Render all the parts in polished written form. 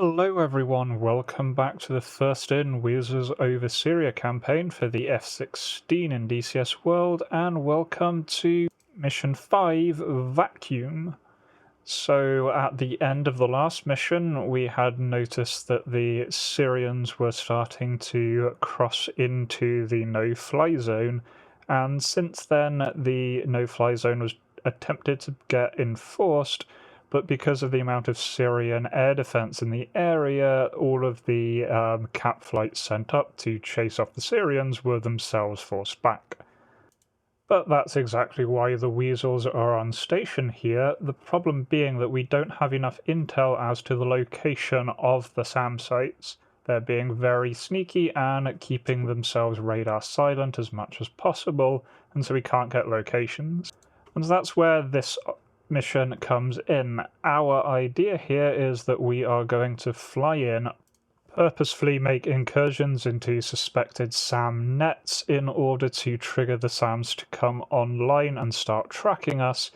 Hello everyone, welcome back to the first in Weasels over Syria campaign for the F-16 in DCS World, and welcome to Mission 5, Vacuum. So at the end of the last mission, we had noticed that the Syrians were starting to cross into the no-fly zone, and since then the no-fly zone was attempted to get enforced, but because of the amount of Syrian air defense in the area, all of the cap flights sent up to chase off the Syrians were themselves forced back. But that's exactly why the Weasels are on station here, the problem being that we don't have enough intel as to the location of the SAM sites. They're being very sneaky and keeping themselves radar silent as much as possible, and so we can't get locations. And that's where this mission comes in. Our idea here is that we are going to fly in, purposefully make incursions into suspected SAM nets in order to trigger the SAMs to come online and start tracking us,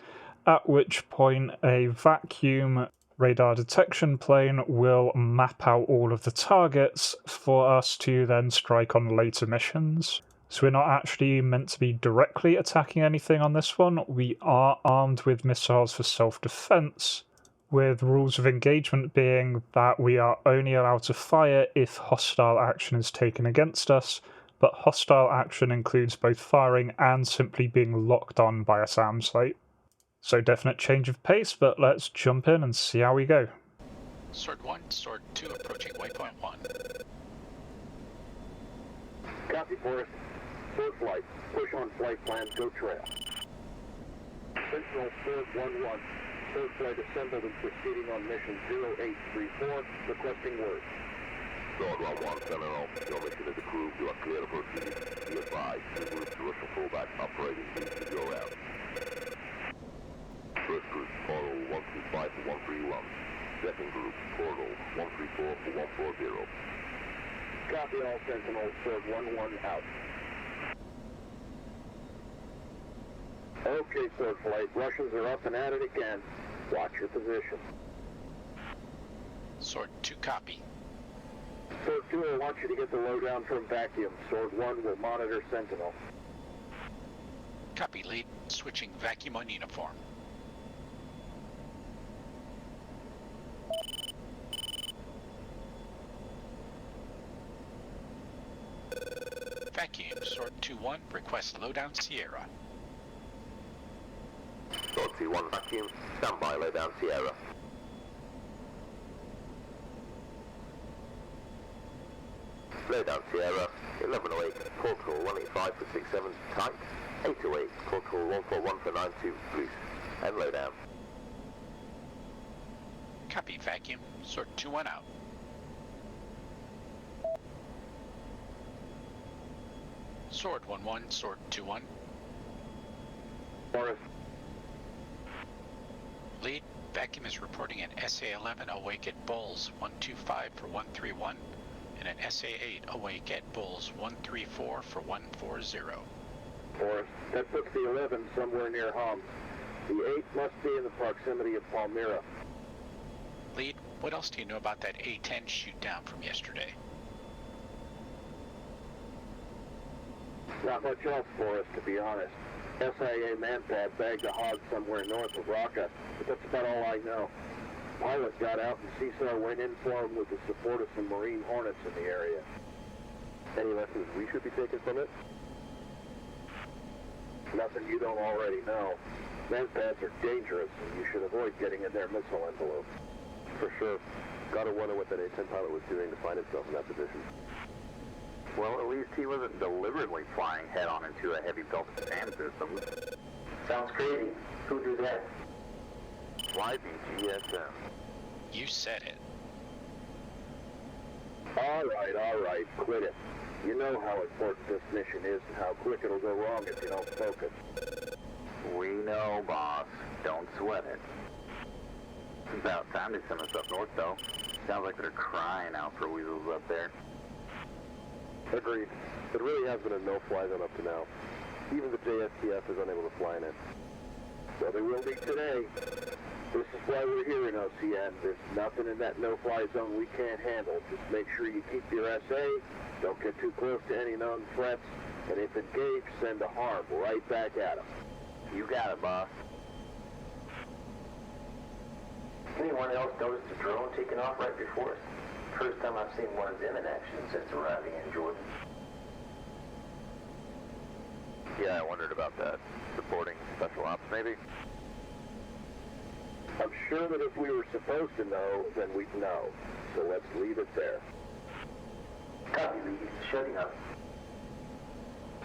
at which point a vacuum radar detection plane will map out all of the targets for us to then strike on later missions. So we're not actually meant to be directly attacking anything on this one. We are armed with missiles for self-defense, with rules of engagement being that we are only allowed to fire if hostile action is taken against us, but hostile action includes both firing and simply being locked on by a SAM site. So definite change of pace, but let's jump in and see how we go. Sword 1, Sword 2 approaching waypoint 1. Copy, Forrest. Sword flight. Push on flight plan, go trail. Sentinel Sword 1-1. Sword flight assembled and proceeding on mission 0834, requesting word. Sword 1-1, Sentinel. Your mission is approved. You are clear to proceed. Be advised, Enroute Chat fullback operating needs to go out. First group, portal 125 for 131. Second group, portal 134 for 140. Copy all Sentinel, Sword 1-1 out. Okay, Sword flight. Russians are up and at it again. Watch your position. Sword 2 copy. Sword 2 will want you to get the lowdown from vacuum. Sword 1 will monitor Sentinel. Copy, lead. Switching vacuum on uniform. Vacuum, Sword 2-1, request lowdown Sierra. Sword 2-1 vacuum, standby lowdown Sierra. Lowdown Sierra, 1108, portal 185 for 67, tight, 808, portal 141 for 92, loose, and lowdown. Copy, vacuum, Sword 2-1 out. Sword 1-1, Sword 2-1. Forrest. Lead, vacuum is reporting an SA-11 awake at Bulls 125 for 131 and an SA-8 awake at Bulls 134 for 140. Forrest, that puts the 11 somewhere near Homs. The 8 must be in the proximity of Palmyra. Lead, what else do you know about that A-10 shoot down from yesterday? Not much else for us, to be honest. SIA manpad bagged a hog somewhere north of Raqqa, but that's about all I know. Pilot got out and CISO went in for him with the support of some Marine Hornets in the area. Any lessons we should be taking from it? Nothing you don't already know. Manpads are dangerous, and you should avoid getting in their missile envelope. For sure. Gotta wonder what that A-10 pilot was doing to find himself in that position. Well, at least he wasn't deliberately flying head-on into a heavy belt of SAM systems. Sounds crazy. Who do that? Fly GSM. You said it. All right, quit it. You know how important this mission is and how quick it'll go wrong if you don't focus. We know, boss. Don't sweat it. It's about time they send us up north, though. Sounds like they're crying out for Weasels up there. Agreed. It really has been a no-fly zone up to now. Even the JSTF is unable to fly in it. So they will be today. This is why we're here in OCN. There's nothing in that no-fly zone we can't handle. Just make sure you keep your SA, don't get too close to any known threats, and if engaged, send a harm right back at them. You got it, boss. Anyone else noticed a drone taking off right before us? First time I've seen one of them in action since arriving in Jordan. Yeah, I wondered about that. Supporting special ops, maybe? I'm sure that if we were supposed to know, then we'd know. So let's leave it there. Copy, lead. Shutting up.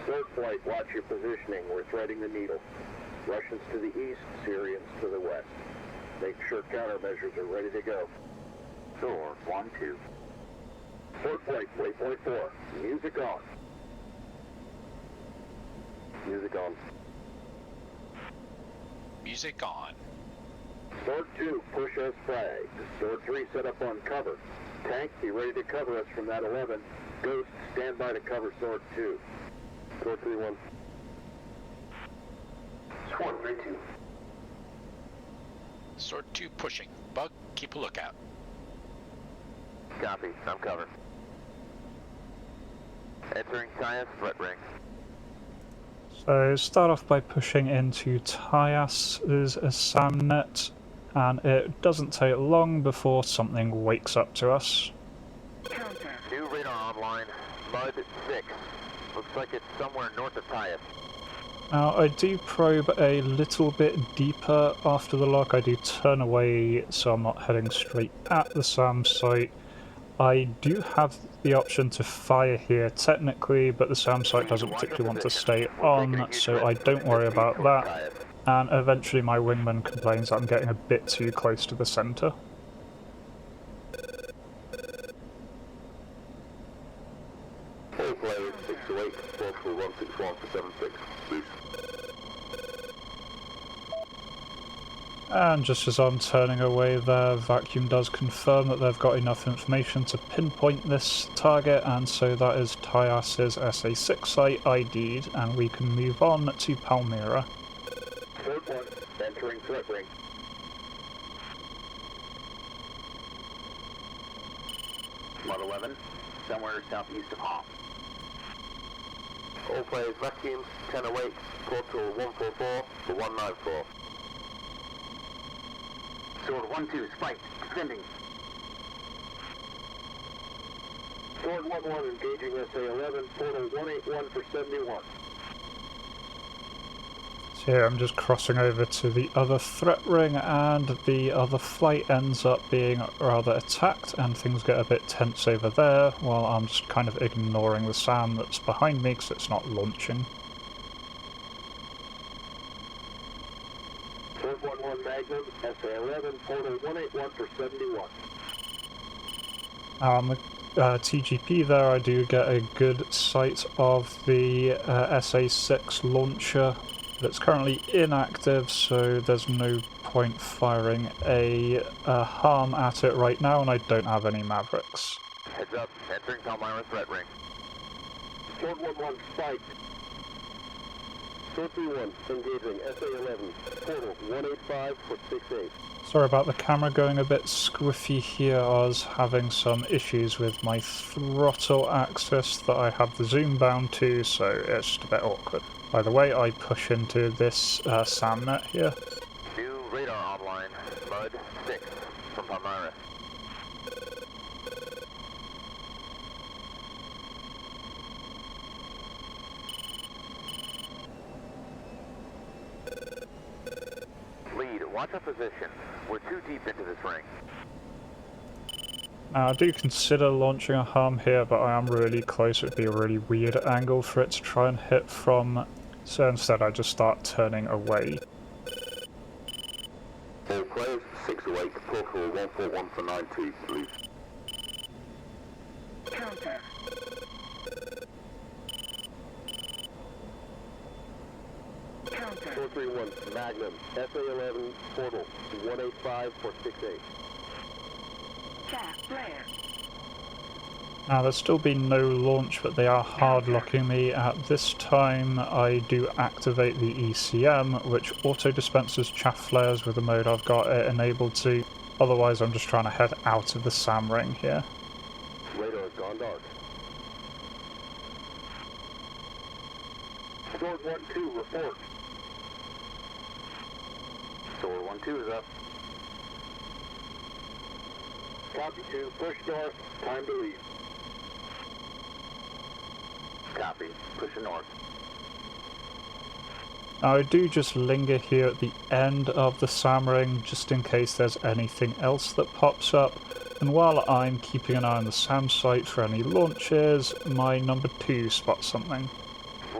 Third flight, watch your positioning. We're threading the needle. Russians to the east, Syrians to the west. Make sure countermeasures are ready to go. Thor, 1-2. Third flight, waypoint 4. Music on. Music on. Music on. Sword 2, push as flag. Sword 3, set up on cover. Tank, be ready to cover us from that 11. Ghost, stand by to cover Sword 2. Sword 3-1. Sword 3-2. Sword 2 pushing. Bug, keep a lookout. Copy, I'm covered. Entering Tyas threat ring. So start off by pushing into Tyas's SAMnet, and it doesn't take long before something wakes up to us. New radar online, Mud 6. Looks like it's somewhere north of Tyas. Now I do probe a little bit deeper after the lock. I do turn away so I'm not heading straight at the SAM site. I do have the option to fire here technically, but the SAM site doesn't particularly want to stay on, so I don't worry about that. And eventually my wingman complains that I'm getting a bit too close to the centre. All players 628, 44161 for 76. Boost. And just as I'm turning away there, Vacuum does confirm that they've got enough information to pinpoint this target, and so that is Tyas's SA6 site ID'd, and we can move on to Palmyra. Sword 1, entering threat ring. Mud 11, somewhere southeast of Hom. All players vacuum, 1008, portal 144 for 194. Sword 1-2, spiked, descending. Sword 1-1, engaging SA-11, portal 181 for 71. So here I'm just crossing over to the other threat ring, and the other flight ends up being rather attacked, and things get a bit tense over there, while I'm just kind of ignoring the SAM that's behind me because it's not launching. Sword 1-1 Magnum, SA-11, portal 181 for 71. On the TGP there I do get a good sight of the SA-6 launcher that's currently inactive, so there's no point firing a harm at it right now, and I don't have any Mavericks. Heads up, entering Palmyra threat ring. Sword 1-1 spiked. Sword 3-1, engaging SA-11, portal 185 for 68. Sorry about the camera going a bit squiffy here. I was having some issues with my throttle axis that I have the zoom bound to, so it's just a bit awkward. By the way, I push into this SAMnet here. New radar online, Mud 6 from Palmyra. Lead, watch our position. We're too deep into this ring. Now, I do consider launching a harm here, but I am really close. It would be a really weird angle for it to try and hit from, so instead I just start turning away. All players 608, portal 141 for 92, please. Counter. Counter. 431 Magnum, SA-11, portal 185 for 68. Chat, flare. Now, there's still been no launch, but they are hard locking me. At this time, I do activate the ECM, which auto-dispenses chaff flares with the mode I've got it enabled to. Otherwise, I'm just trying to head out of the SAM ring here. Radar's gone dark. Sword 1-2, report. Sword 1-2 is up. Copy 2, push north, time to leave. Copy. Pushing north. Now, I do just linger here at the end of the SAM ring, just in case there's anything else that pops up. And while I'm keeping an eye on the SAM site for any launches, my number 2 spots something.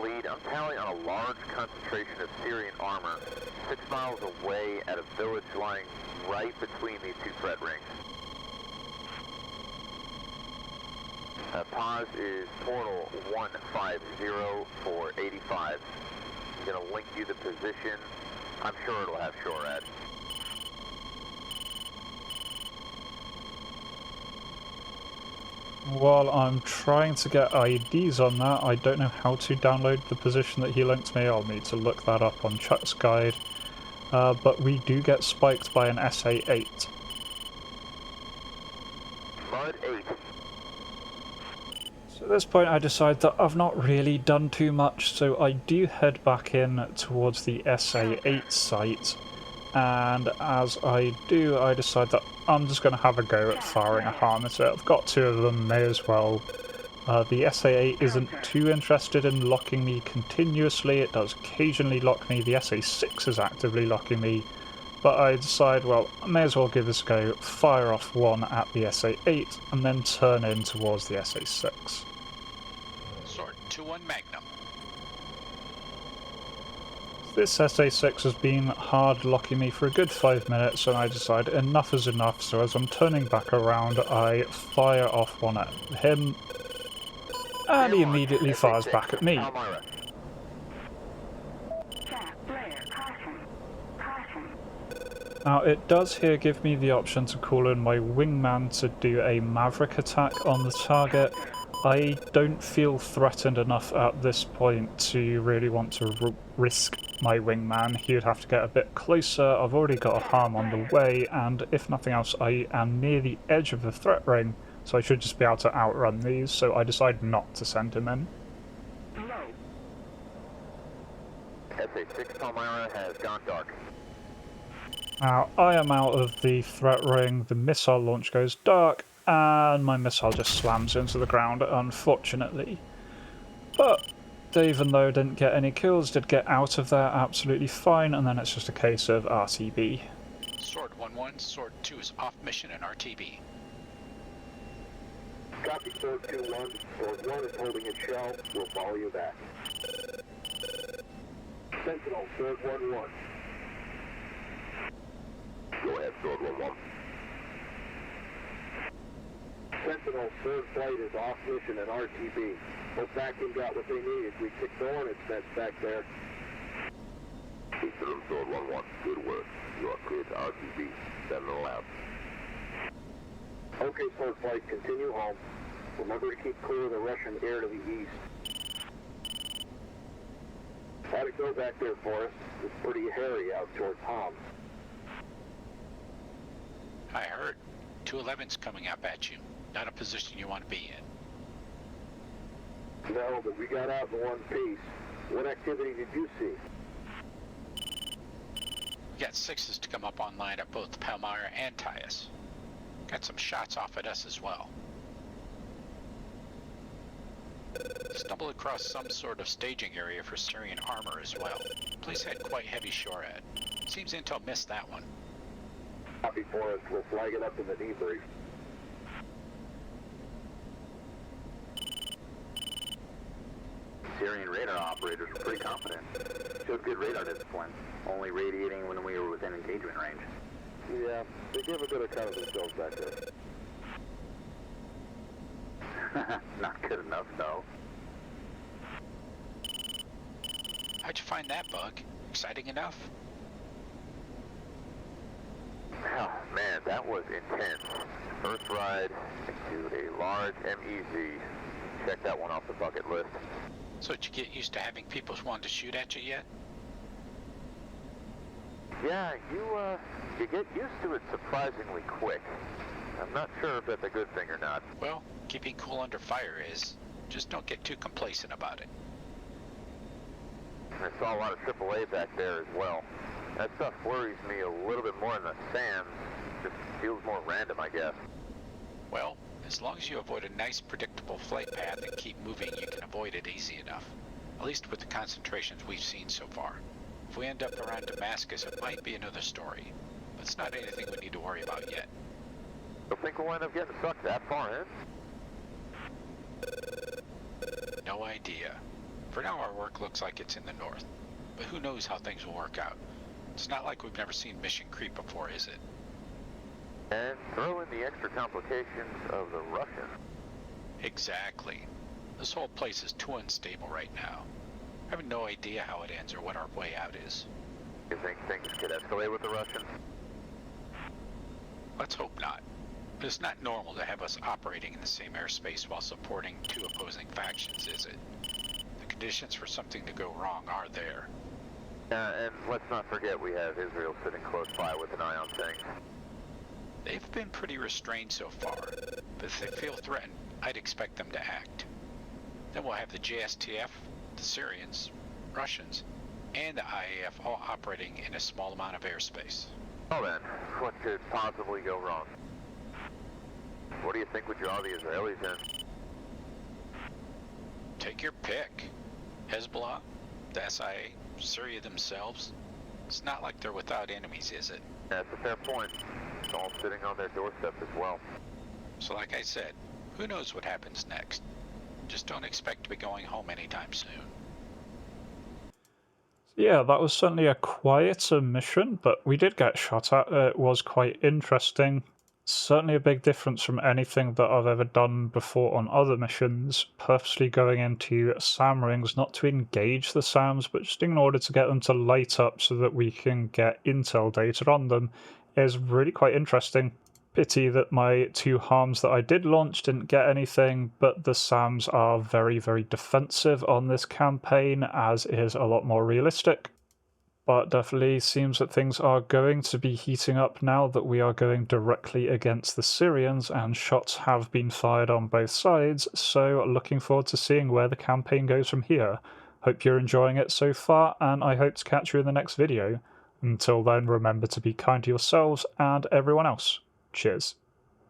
Lead, I'm tallying on a large concentration of Syrian armor 6 miles away at a village lying right between these two threat rings. Pause is portal 150 for 85. I'm going to link you the position. I'm sure it'll have SHORAD. While I'm trying to get IDs on that, I don't know how to download the position that he linked me. I'll need to look that up on Chuck's guide. But we do get spiked by an SA-8. Mud 8. So at this point I decide that I've not really done too much, so I do head back in towards the SA-8 site, and as I do, I decide that I'm just going to have a go at firing a harness. I've got 2 of them, may as well. The SA-8 isn't too interested in locking me continuously. It does occasionally lock me. The SA-6 is actively locking me, but I decide, well, I may as well give this a go, fire off one at the SA-8, and then turn in towards the SA-6. Sword 2-1 Magnum. This SA-6 has been hard locking me for a good 5 minutes, and I decide enough is enough, so as I'm turning back around, I fire off one at him, and he immediately fires back at me. Palmyra. Now, it does here give me the option to call in my wingman to do a Maverick attack on the target. I don't feel threatened enough at this point to really want to risk my wingman. He would have to get a bit closer. I've already got a harm on the way, and if nothing else, I am near the edge of the threat ring, so I should just be able to outrun these, so I decide not to send him in. SA-6 Palmyra has gone dark. Now, I am out of the threat ring, the missile launch goes dark, and my missile just slams into the ground, unfortunately. But, even though I didn't get any kills, did get out of there absolutely fine, and then it's just a case of RTB. Sword 1-1, Sword 2 is off mission in RTB. Copy, Sword 2-1. Sword 1 is holding its shell. We'll follow you back. Sentinel, Sword 1-1. Go ahead, Sword 1-1. Sentinel, Sword Flight is off mission in RTB. Hope vacuum got what they needed. We kicked the Hornets nest back there. Eastern Sword 1-1. Good work. You are clear to RTB. Sentinel out. Okay, Sword Flight, continue home. Remember to keep clear of the Russian air to the east. How'd it go back there, Forrest? It's pretty hairy out towards Homs. I heard. 211's coming up at you. Not a position you want to be in. No, but we got out in one piece. What activity did you see? We got 6s to come up online at both Palmyra and Tyus. Got some shots off at us as well. Stumbled across some sort of staging area for Syrian armor as well. Place had quite heavy SHORAD. Seems Intel missed that one. Copy, Forrest. We'll flag it up in the debrief. Syrian radar operators were pretty confident. Showed good radar discipline, only radiating when we were within engagement range. Yeah, they gave a good account of themselves back there. Not good enough, though. How'd you find that bug? Exciting enough? Oh, man, that was intense. First ride into a large MEZ. Check that one off the bucket list. So did you get used to having people wanting to shoot at you yet? Yeah, you get used to it surprisingly quick. I'm not sure if that's a good thing or not. Well, keeping cool under fire is. Just don't get too complacent about it. I saw a lot of AAA back there as well. That stuff worries me a little bit more than the SAMs. Just feels more random, I guess. Well, as long as you avoid a nice predictable flight path and keep moving, you can avoid it easy enough. At least with the concentrations we've seen so far. If we end up around Damascus, it might be another story. But it's not anything we need to worry about yet. Don't think we'll end up getting sucked that far in? No idea. For now, our work looks like it's in the north. But who knows how things will work out. It's not like we've never seen mission creep before, is it? And throw in the extra complications of the Russians. Exactly. This whole place is too unstable right now. I have no idea how it ends or what our way out is. You think things could escalate with the Russians? Let's hope not. But it's not normal to have us operating in the same airspace while supporting two opposing factions, is it? The conditions for something to go wrong are there. And let's not forget we have Israel sitting close by with an eye on things. They've been pretty restrained so far, but if they feel threatened, I'd expect them to act. Then we'll have the JSTF, the Syrians, Russians, and the IAF all operating in a small amount of airspace. Well then, what could possibly go wrong? What do you think would draw the Israelis in? Take your pick. Hezbollah, the SIA, Syria themselves. It's not like they're without enemies, is it? That's a fair point. It's all sitting on their doorstep as well. So like I said, who knows what happens next? Just don't expect to be going home anytime soon. Yeah, that was certainly a quieter mission, but we did get shot at. It was quite interesting. Certainly a big difference from anything that I've ever done before on other missions. Purposely going into SAM rings, not to engage the SAMs, but just in order to get them to light up so that we can get intel data on them, is really quite interesting. Pity that my two harms that I did launch didn't get anything, but the SAMs are very, very defensive on this campaign, as is a lot more realistic. But definitely seems that things are going to be heating up now that we are going directly against the Syrians, and shots have been fired on both sides, so looking forward to seeing where the campaign goes from here. Hope you're enjoying it so far, and I hope to catch you in the next video. Until then, remember to be kind to yourselves and everyone else. Cheers.